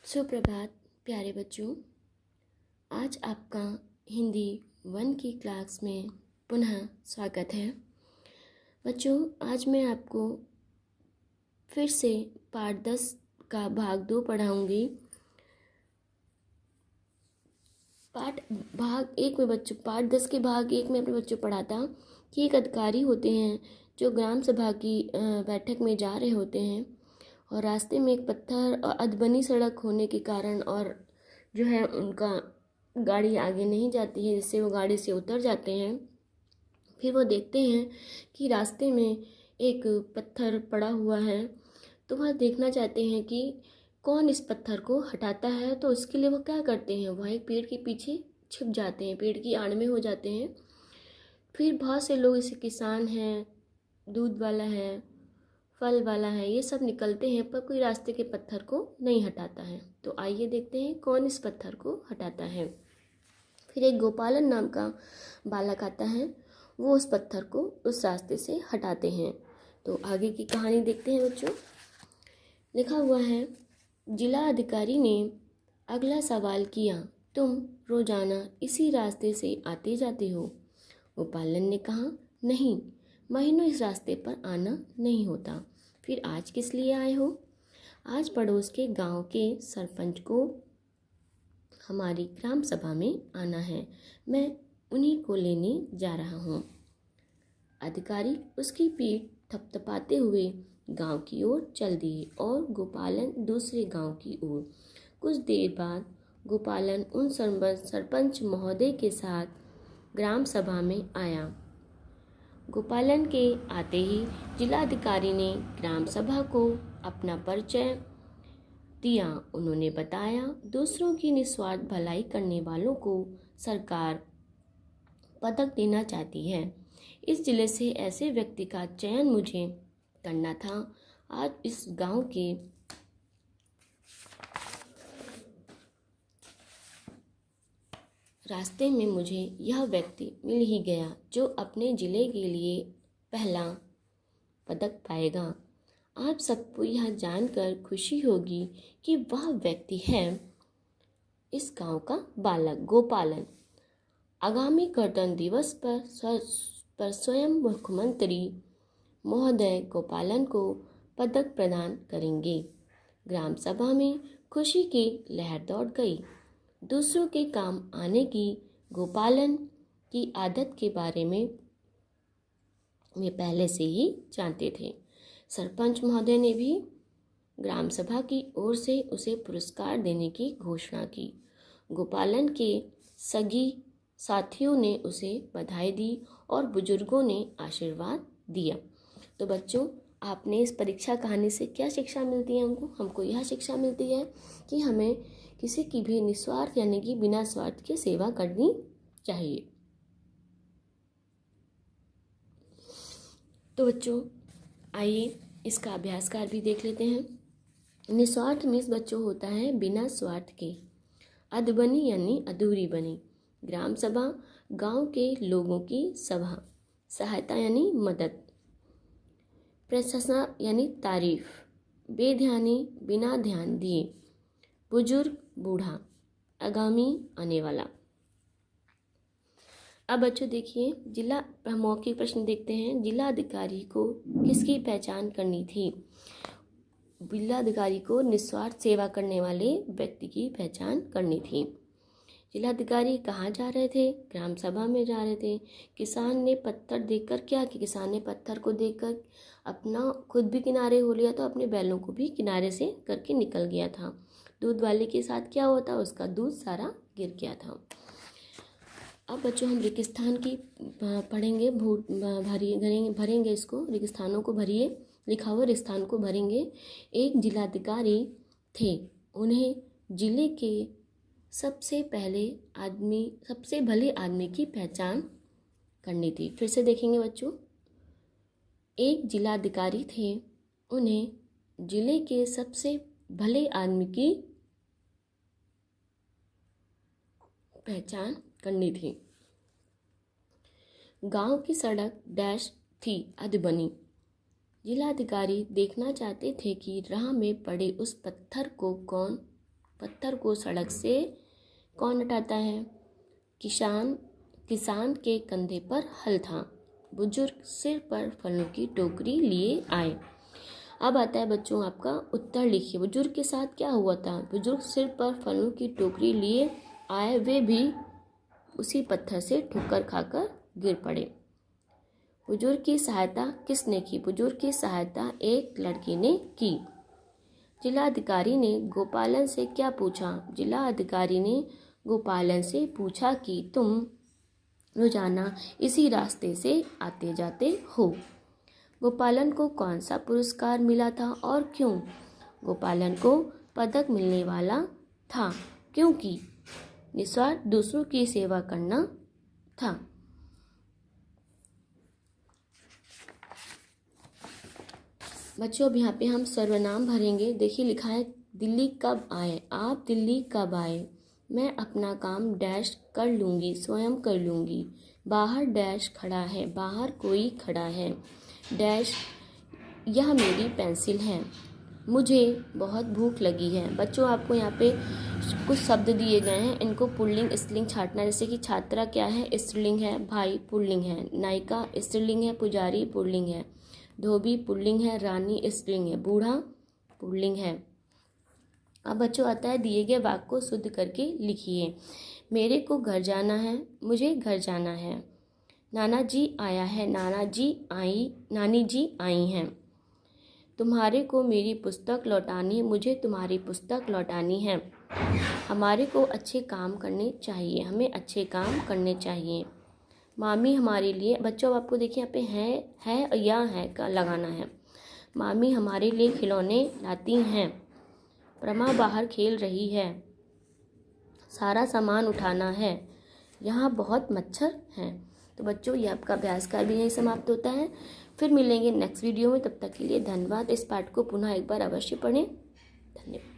सुप्रभात प्यारे बच्चों। आज आपका हिंदी 1 की क्लास में पुनः स्वागत है। बच्चों, आज मैं आपको फिर से पाठ 10 का भाग 2 पढ़ाऊंगी। पाठ 10 के भाग 1 में अपने बच्चों पढ़ाता कि एक अधिकारी होते हैं जो ग्राम सभा की बैठक में जा रहे होते हैं और रास्ते में एक पत्थर और अधबनी सड़क होने के कारण और जो है उनका गाड़ी आगे नहीं जाती है, जिससे वो गाड़ी से उतर जाते हैं। फिर वो देखते हैं कि रास्ते में एक पत्थर पड़ा हुआ है, तो वह देखना चाहते हैं कि कौन इस पत्थर को हटाता है। तो उसके लिए वो क्या करते हैं, वह एक पेड़ के पीछे छिप जाते हैं, पेड़ की आड़ में हो जाते हैं। फिर बहुत से लोग, जैसे किसान हैं, दूध वाला है, फल वाला है, ये सब निकलते हैं, पर कोई रास्ते के पत्थर को नहीं हटाता है। तो आइए देखते हैं कौन इस पत्थर को हटाता है। फिर एक गोपालन नाम का बालक आता है, वो उस पत्थर को उस रास्ते से हटाते हैं। तो आगे की कहानी देखते हैं बच्चों। लिखा हुआ है, जिला अधिकारी ने अगला सवाल किया, तुम रोजाना इसी रास्ते से आते जाते हो? गोपालन ने कहा, नहीं, महीनों इस रास्ते पर आना नहीं होता। फिर आज किस लिए आए हो? आज पड़ोस के गांव के सरपंच को हमारी ग्राम सभा में आना है, मैं उन्हीं को लेने जा रहा हूँ। अधिकारी उसकी पीठ थपथपाते हुए गांव की ओर चल दिए और गोपालन दूसरे गांव की ओर। कुछ देर बाद गोपालन उन सरपंच महोदय के साथ ग्राम सभा में आया। गोपालन के आते ही जिलाधिकारी ने ग्राम सभा को अपना परिचय दिया। उन्होंने बताया, दूसरों की निस्वार्थ भलाई करने वालों को सरकार पदक देना चाहती है। इस जिले से ऐसे व्यक्ति का चयन मुझे करना था। आज इस गांव के रास्ते में मुझे यह व्यक्ति मिल ही गया जो अपने जिले के लिए पहला पदक पाएगा। आप सबको यह जानकर खुशी होगी कि वह व्यक्ति है इस गांव का बालक गोपालन। आगामी गणतंत्र दिवस पर स्वयं मुख्यमंत्री महोदय गोपालन को पदक प्रदान करेंगे। ग्राम सभा में खुशी की लहर दौड़ गई। दूसरों के काम आने की गोपालन की आदत के बारे में वे पहले से ही जानते थे। सरपंच महोदय ने भी ग्राम सभा की ओर से उसे पुरस्कार देने की घोषणा की। गोपालन के सगी साथियों ने उसे बधाई दी और बुजुर्गों ने आशीर्वाद दिया। तो बच्चों, आपने इस परीक्षा कहानी से क्या शिक्षा मिलती है? हमको यह शिक्षा मिलती है कि हमें किसी की भी निस्वार्थ यानी कि बिना स्वार्थ के सेवा करनी चाहिए। तो बच्चों, आइए इसका अभ्यास कार्य भी देख लेते हैं। निस्वार्थ मीन्स बच्चों होता है बिना स्वार्थ के। अधबनी यानी अधूरी बनी। ग्राम सभा गांव के लोगों की सभा। सहायता यानी मदद। प्रशंसा यानी तारीफ। बेध्यानी बिना ध्यान दिए। बुजुर्ग बूढ़ा। आगामी आने वाला। अब बच्चों देखिए, जिला मौखिक प्रश्न देखते हैं। जिला अधिकारी को किसकी पहचान करनी थी? जिलाधिकारी को निस्वार्थ सेवा करने वाले व्यक्ति की पहचान करनी थी। जिलाधिकारी कहाँ जा रहे थे? ग्राम सभा में जा रहे थे। किसान ने पत्थर देखकर क्या किया? किसान ने पत्थर को देखकर अपना खुद भी किनारे हो लिया, तो अपने बैलों को भी किनारे से करके निकल गया था। दूध वाले के साथ क्या होता? उसका दूध सारा गिर गया था। अब बच्चों हम रेगिस्तान की पढ़ेंगे, भरेंगे इसको। रेगिस्तानों को भरिए। लिखा हुआ रेगिस्तान को भरेंगे। एक जिलाधिकारी थे, उन्हें जिले के सबसे भले आदमी की पहचान करनी थी। फिर से देखेंगे बच्चों। एक जिलाधिकारी थे, उन्हें जिले के सबसे भले आदमी की पहचान करनी थी। गांव की सड़क डैश थी, अधबनी। जिलाधिकारी देखना चाहते थे कि राह में पड़े उस पत्थर को कौन पत्थर को सड़क से कौन हटाता है? किसान के कंधे पर हल था। बुजुर्ग सिर पर फलों की टोकरी लिए आए। अब आता है बच्चों आपका उत्तर लिखिए। बुजुर्ग के साथ क्या हुआ था? बुजुर्ग सिर पर फलों की टोकरी लिए आए, वे भी उसी पत्थर से ठोकर खाकर गिर पड़े। बुजुर्ग की सहायता किसने की? बुजुर्ग की सहायता एक लड़की ने की। जिलाधिकारी ने गोपालन से क्या पूछा? जिलाधिकारी ने गोपालन से पूछा कि तुम रोजाना इसी रास्ते से आते जाते हो। गोपालन को कौन सा पुरस्कार मिला था और क्यों? गोपालन को पदक मिलने वाला था क्योंकि निस्वार्थ दूसरों की सेवा करना था। बच्चों अब यहाँ पे हम सर्वनाम भरेंगे। देखिए लिखा है दिल्ली कब आए? आप दिल्ली कब आए? मैं अपना काम डैश कर लूँगी, स्वयं कर लूँगी। बाहर डैश खड़ा है, बाहर कोई खड़ा है। डैश यह मेरी पेंसिल है, मुझे बहुत भूख लगी है। बच्चों आपको यहाँ पे कुछ शब्द दिए गए हैं, इनको पुल्लिंग स्त्रीलिंग छांटना। जैसे कि छात्रा क्या है? स्त्रीलिंग है। भाई पुल्लिंग है। नायिका स्त्रीलिंग है। पुजारी पुल्लिंग है। धोबी पुल्लिंग है। रानी स्त्रीलिंग है। बूढ़ा पुल्लिंग है। अब बच्चों आता है दिए गए वाक्य को शुद्ध करके लिखिए। मेरे को घर जाना है, मुझे घर जाना है। नाना जी आया है, नानी जी आई हैं। तुम्हारे को मेरी पुस्तक लौटानी है, मुझे तुम्हारी पुस्तक लौटानी है। हमारे को अच्छे काम करने चाहिए, हमें अच्छे काम करने चाहिए। मामी हमारे लिए, बच्चों आपको देखिए यहाँ पे है या है का लगाना है। मामी हमारे लिए खिलौने लाती हैं। प्रमा बाहर खेल रही है। सारा सामान उठाना है। यहाँ बहुत मच्छर हैं। तो बच्चों ये आपका अभ्यास का भी यही समाप्त होता है। फिर मिलेंगे नेक्स्ट वीडियो में। तब तक के लिए धन्यवाद। इस पाठ को पुनः एक बार अवश्य पढ़ें। धन्यवाद।